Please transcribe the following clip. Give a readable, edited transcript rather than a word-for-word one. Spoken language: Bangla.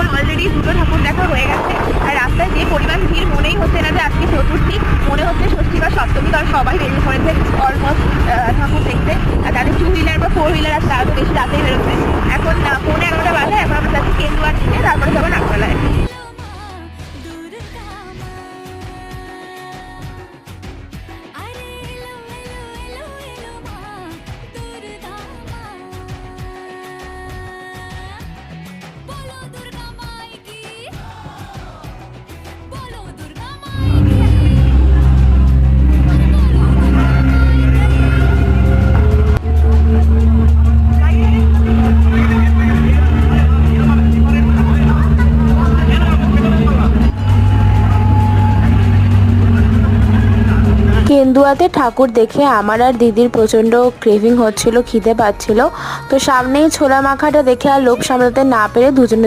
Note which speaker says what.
Speaker 1: এখন অলরেডি দুটো ঠাকুর দেখা হয়ে গেছে। আর রাস্তায় যে পরিমাণ ভিড়, মনেই হচ্ছে না যে আজকে চতুর্থী, মনে হচ্ছে ষষ্ঠী বা সপ্তমী। কারণ সবাই বেরিয়ে পড়েছে অলমোস্ট ঠাকুর দেখতে। আর তাদের 2 হুইলার বা 4 হুইলার আছে, তারা তো বেশি রাতেই বেরোচ্ছে। এখন 11:15 বাজে। এখন আমরা যাচ্ছি কেন্দুয়া থেকে, তারপরে যাবো নাগতলায়।
Speaker 2: কেন্দুয়াতে ঠাকুর দেখে আমার আর দিদির প্রচণ্ড ক্রেভিং হচ্ছিল, খিদে পাচ্ছিল। তো সামনেই ছোলা মাখাটা দেখে আর লোভ সামলাতে না পেরে দুজনে